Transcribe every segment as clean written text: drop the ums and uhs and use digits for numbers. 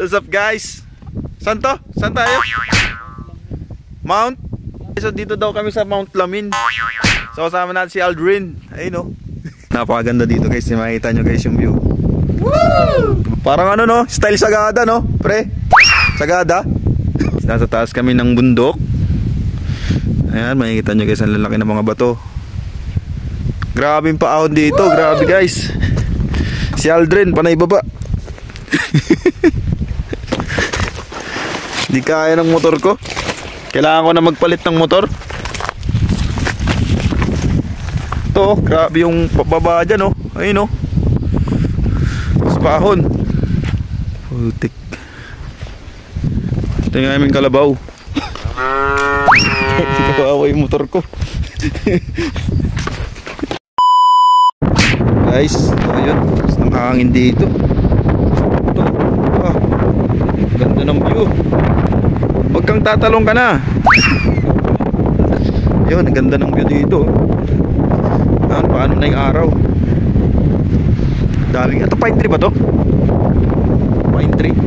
What's up guys? Saan to? Saan tayo? Mount? So dito daw kami sa Mount Lamin. So kasama natin si Aldrin. Ayun o. Napakaganda dito guys. Makikita nyo guys yung view. Woo! Parang ano no? Style Sagada no? Pre? Sagada. Nasa taas kami ng bundok. Ayan, makikita nyo guys ang lalaki ng mga bato. Grabe yung paahon dito. Grabe guys. Si Aldrin panay baba. Di kaya ng motor ko. Kailangan ko na magpalit ng motor. Ito, grabe yung pababa dyan oh. Ayun oh. Pahon. Putik. Ito yung aming kalabaw. Kawawa yung motor ko. Guys, ayun. Ang hangin dito. Ito. Ah, ganda ng view. Huwag kang tatalong ka na. Yun, ang ganda ng view dito. Paano na yung araw? Daming, ito pine tree ba to? Pine tree.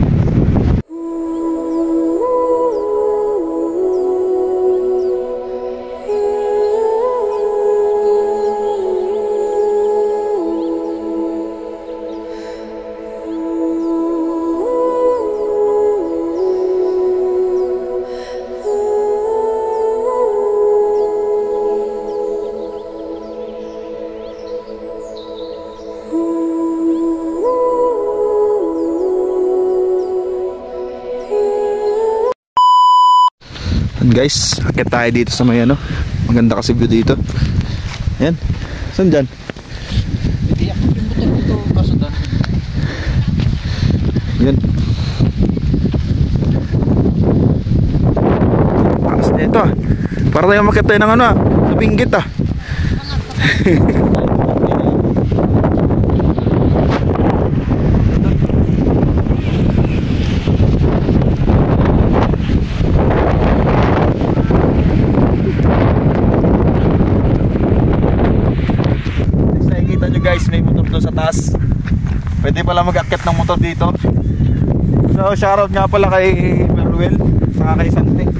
Guys, akit tayo dito sa may ano. Maganda kasi view dito. Ayan. Saan dyan? Ayan. Takas na ito ah. Para tayo makit tayo ng ano ah. Sa binggit ah. Guys, may motor doon sa taas. Pwede pala mag-akit ng motor dito. So shoutout nga pala kay Maruel, saka kay Sante.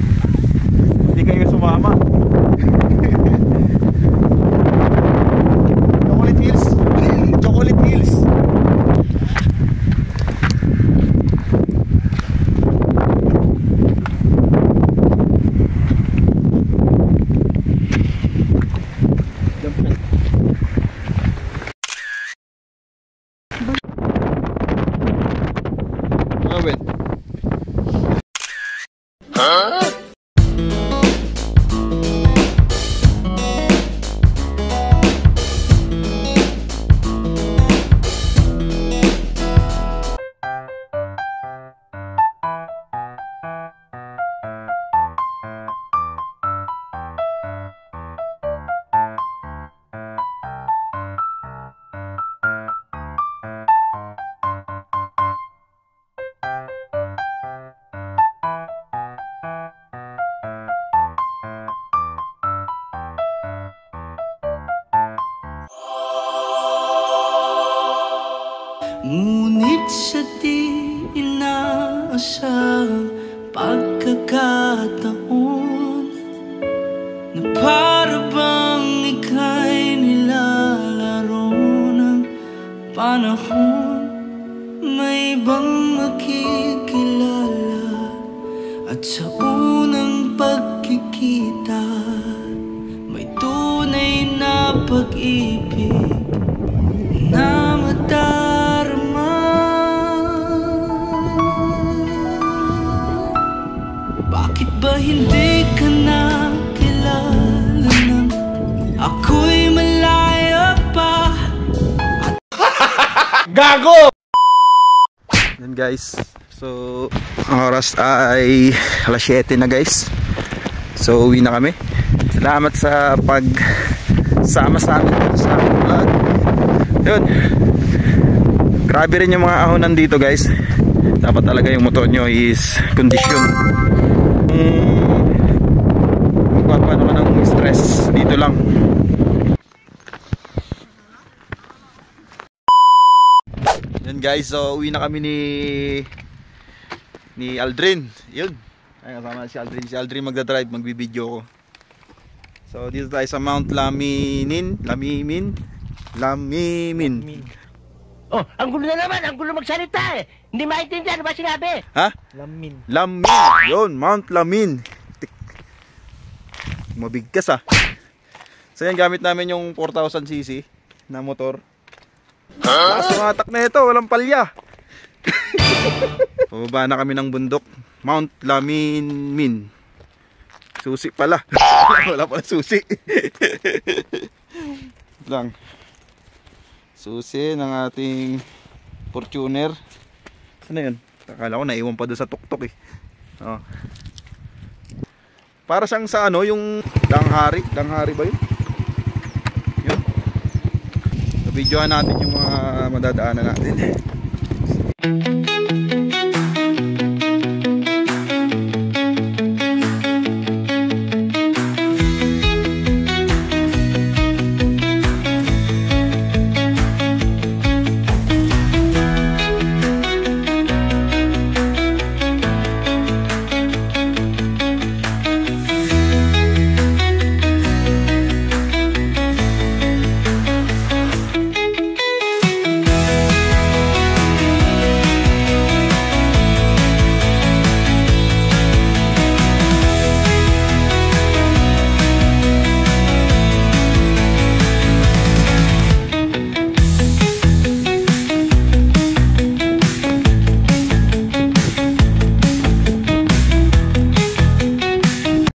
Hindi kayo sumama. Chocolate Hills. Chocolate Hills. Ngunit sa di inaasahang pagkakataon na para bang ika'y nilalaro ng panahon, may ibang makikilala at sa unang pagkikita may tunay na pag-ibig na madarama. Bakit ba hindi ka na kilala nang ako'y malaya pa? Gago! Yan guys. So ang oras ay alas 7 na guys. So uwi na kami. Salamat sa pagsama sa amin sa vlog. Yun. Grabe rin yung mga ahonan dito guys. Dapat talaga yung motor nyo is condition. Magpapano ka ng stress dito lang. Yan guys, so uwi na kami ni ni Aldrin. Yun. Ay, kasama si Aldrin. Si Aldrin magdadrive, magbibideo ko. So dito tayo sa Mount Lamimin. Oh, ang gulo na naman, ang gulo magsalita eh. Hindi maintindihan ano ba sinabi? Ha? Lamin. Lamin. Yun, Mount Lamin. Mabigkas ah. So yan, gamit namin yung 4000cc na motor. Lakas yung atak na ito, walang palya. Pababa na kami ng bundok. Mount Lamin. Susi pala. Wala pala susi. Lang. Susi ng ating Fortuner. Ano yun? Akala ko naiwan pa doon sa tuktok eh. Oh. Para siyang sa ano, yung Danghari. Danghari ba yun? Yun. So, videohan natin yung mga madadaanan natin.